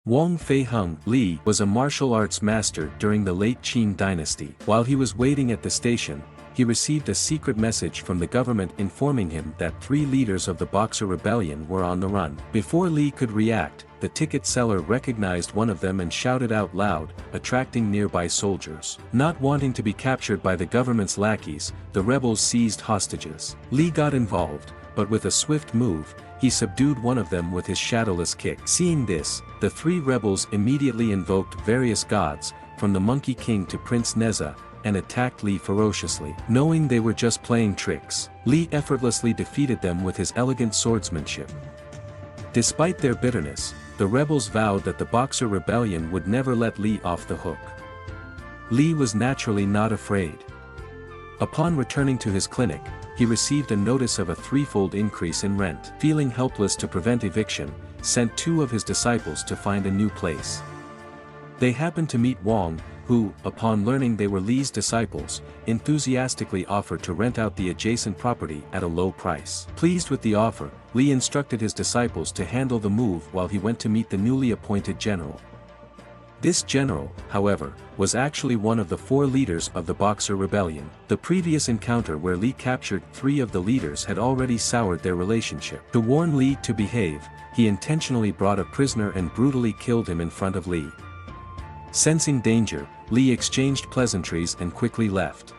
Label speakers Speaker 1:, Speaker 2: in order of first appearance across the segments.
Speaker 1: Wong Fei-Hung Li was a martial arts master during the late Qing dynasty. While he was waiting at the station, he received a secret message from the government informing him that 3 leaders of the Boxer Rebellion were on the run. Before Li could react, the ticket seller recognized one of them and shouted out loud, attracting nearby soldiers. Not wanting to be captured by the government's lackeys, the rebels seized hostages. Li got involved, but with a swift move, he subdued one of them with his shadowless kick. Seeing this, the 3 rebels immediately invoked various gods, from the Monkey King to Prince Neza, and attacked Li ferociously. Knowing they were just playing tricks, Li effortlessly defeated them with his elegant swordsmanship. Despite their bitterness, the rebels vowed that the Boxer Rebellion would never let Li off the hook. Li was naturally not afraid. Upon returning to his clinic, he received a notice of a 3-fold increase in rent. Feeling helpless to prevent eviction, sent 2 of his disciples to find a new place. They happened to meet Wong, who, upon learning they were Li's disciples, enthusiastically offered to rent out the adjacent property at a low price. Pleased with the offer, Li instructed his disciples to handle the move while he went to meet the newly appointed general. This general, however, was actually one of the 4 leaders of the Boxer Rebellion. The previous encounter where Li captured 3 of the leaders had already soured their relationship. To warn Li to behave, he intentionally brought a prisoner and brutally killed him in front of Li. Sensing danger, Li exchanged pleasantries and quickly left.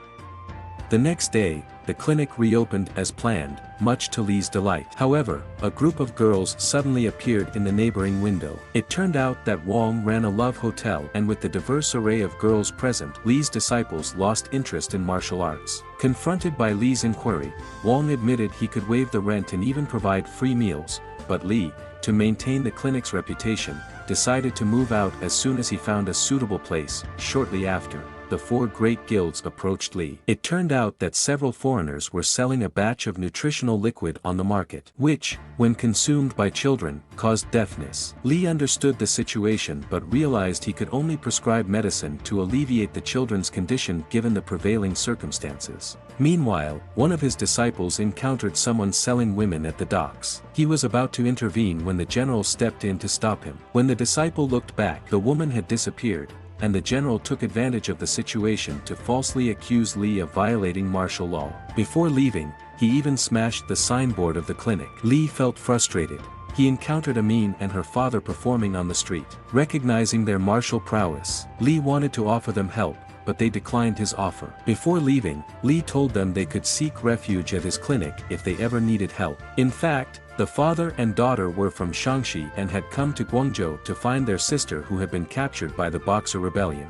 Speaker 1: The next day, the clinic reopened as planned, much to Li's delight. However, a group of girls suddenly appeared in the neighboring window. It turned out that Wong ran a love hotel, and with the diverse array of girls present, Li's disciples lost interest in martial arts. Confronted by Li's inquiry, Wong admitted he could waive the rent and even provide free meals, but Li, to maintain the clinic's reputation, decided to move out as soon as he found a suitable place. Shortly after, the 4 great guilds approached Li. It turned out that several foreigners were selling a batch of nutritional liquid on the market, which, when consumed by children, caused deafness. Li understood the situation but realized he could only prescribe medicine to alleviate the children's condition given the prevailing circumstances. Meanwhile, one of his disciples encountered someone selling women at the docks. He was about to intervene when the general stepped in to stop him. When the disciple looked back, the woman had disappeared, and the general took advantage of the situation to falsely accuse Li of violating martial law. Before leaving, he even smashed the signboard of the clinic. Li felt frustrated. He encountered Amin and her father performing on the street. Recognizing their martial prowess, Li wanted to offer them help, but they declined his offer. Before leaving, Li told them they could seek refuge at his clinic if they ever needed help. In fact, the father and daughter were from Shaanxi and had come to Guangzhou to find their sister who had been captured by the Boxer Rebellion.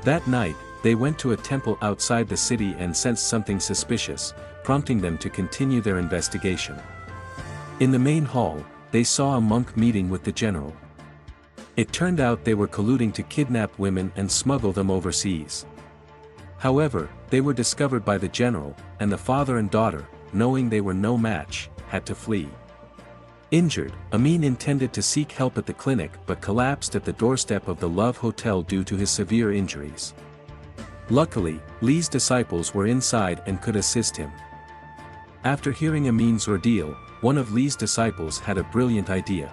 Speaker 1: That night, they went to a temple outside the city and sensed something suspicious, prompting them to continue their investigation. In the main hall, they saw a monk meeting with the general. It turned out they were colluding to kidnap women and smuggle them overseas. However, they were discovered by the general, and the father and daughter, knowing they were no match, had to flee. Injured, Amin intended to seek help at the clinic but collapsed at the doorstep of the Love Hotel due to his severe injuries. Luckily, Li's disciples were inside and could assist him. After hearing Amin's ordeal, one of Li's disciples had a brilliant idea.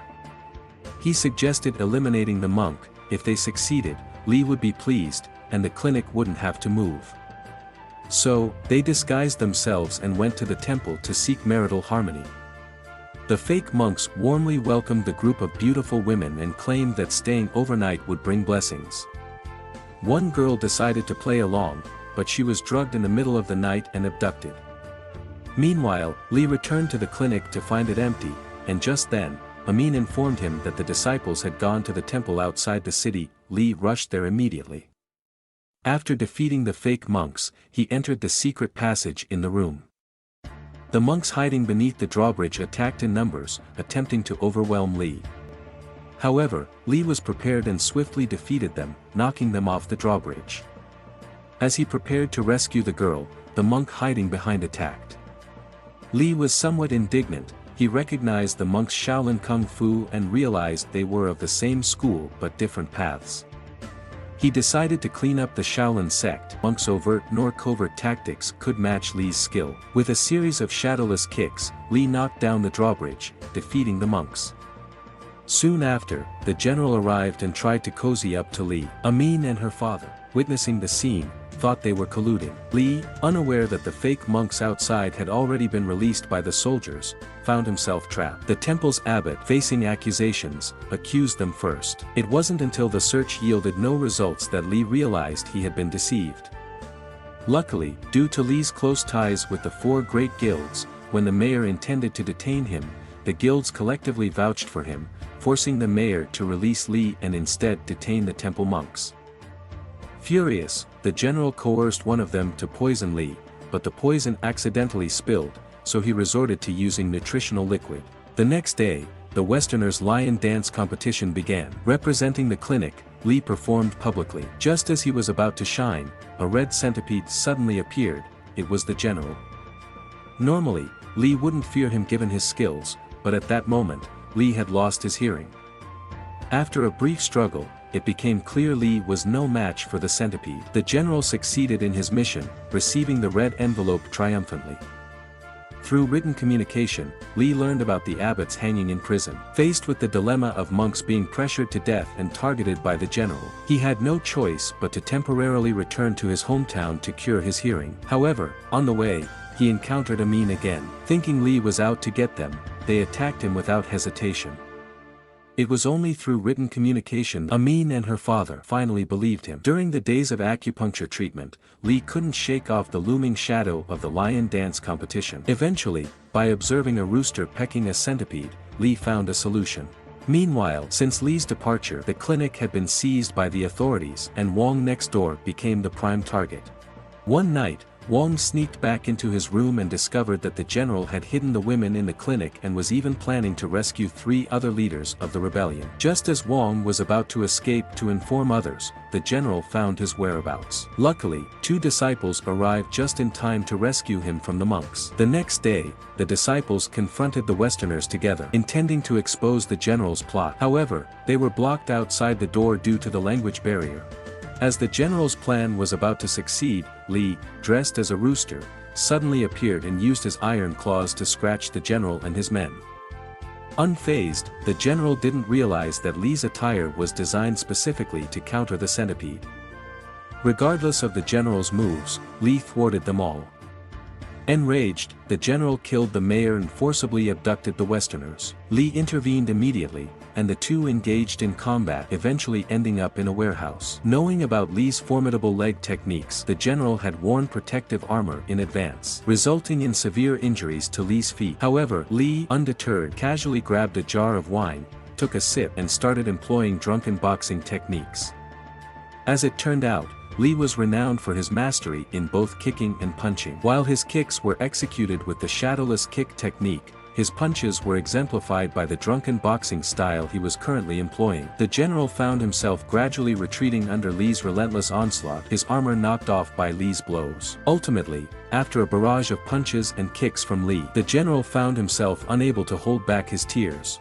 Speaker 1: He suggested eliminating the monk. If they succeeded, Li would be pleased, and the clinic wouldn't have to move. So, they disguised themselves and went to the temple to seek marital harmony. The fake monks warmly welcomed the group of beautiful women and claimed that staying overnight would bring blessings. One girl decided to play along, but she was drugged in the middle of the night and abducted. Meanwhile, Li returned to the clinic to find it empty, and just then, Amin informed him that the disciples had gone to the temple outside the city. Li rushed there immediately. After defeating the fake monks, he entered the secret passage in the room. The monks hiding beneath the drawbridge attacked in numbers, attempting to overwhelm Li. However, Li was prepared and swiftly defeated them, knocking them off the drawbridge. As he prepared to rescue the girl, the monk hiding behind attacked. Li was somewhat indignant. He recognized the monks' Shaolin Kung Fu and realized they were of the same school but different paths. He decided to clean up the Shaolin sect. Monks' overt nor covert tactics could match Li's skill. With a series of shadowless kicks, Li knocked down the drawbridge, defeating the monks. Soon after, the general arrived and tried to cozy up to Li. Amin and her father, witnessing the scene, thought they were colluding. Li, unaware that the fake monks outside had already been released by the soldiers, found himself trapped. The temple's abbot, facing accusations, accused them first. It wasn't until the search yielded no results that Li realized he had been deceived. Luckily, due to Li's close ties with the four great guilds, when the mayor intended to detain him, the guilds collectively vouched for him, forcing the mayor to release Li and instead detain the temple monks. Furious, the general coerced one of them to poison Li, but the poison accidentally spilled, so he resorted to using nutritional liquid. The next day, the Westerners' lion dance competition began. Representing the clinic, Li performed publicly. Just as he was about to shine, a red centipede suddenly appeared. It was the general. Normally, Li wouldn't fear him given his skills, but at that moment, Li had lost his hearing. After a brief struggle, it became clear Li was no match for the centipede. The general succeeded in his mission, receiving the red envelope triumphantly. Through written communication, Li learned about the abbots hanging in prison. Faced with the dilemma of monks being pressured to death and targeted by the general, he had no choice but to temporarily return to his hometown to cure his hearing. However, on the way, he encountered Amin again. Thinking Li was out to get them, they attacked him without hesitation. It was only through written communication Amin and her father finally believed him. During the days of acupuncture treatment, Li couldn't shake off the looming shadow of the lion dance competition. Eventually, by observing a rooster pecking a centipede, Li found a solution. Meanwhile, since Li's departure, the clinic had been seized by the authorities and Wong next door became the prime target. One night, Wong sneaked back into his room and discovered that the general had hidden the women in the clinic and was even planning to rescue 3 other leaders of the rebellion. Just as Wong was about to escape to inform others, the general found his whereabouts. Luckily, 2 disciples arrived just in time to rescue him from the monks. The next day, the disciples confronted the Westerners together, intending to expose the general's plot. However, they were blocked outside the door due to the language barrier. As the general's plan was about to succeed, Li, dressed as a rooster, suddenly appeared and used his iron claws to scratch the general and his men. Unfazed, the general didn't realize that Li's attire was designed specifically to counter the centipede. Regardless of the general's moves, Li thwarted them all. Enraged, the general killed the mayor and forcibly abducted the Westerners. Li intervened immediately, and the two engaged in combat, eventually ending up in a warehouse. Knowing about Li's formidable leg techniques, the general had worn protective armor in advance, resulting in severe injuries to Li's feet. However, Li, undeterred, casually grabbed a jar of wine, took a sip and started employing drunken boxing techniques. As it turned out, Li was renowned for his mastery in both kicking and punching. While his kicks were executed with the shadowless kick technique, his punches were exemplified by the drunken boxing style he was currently employing. The general found himself gradually retreating under Li's relentless onslaught, his armor knocked off by Li's blows. Ultimately, after a barrage of punches and kicks from Li, the general found himself unable to hold back his tears.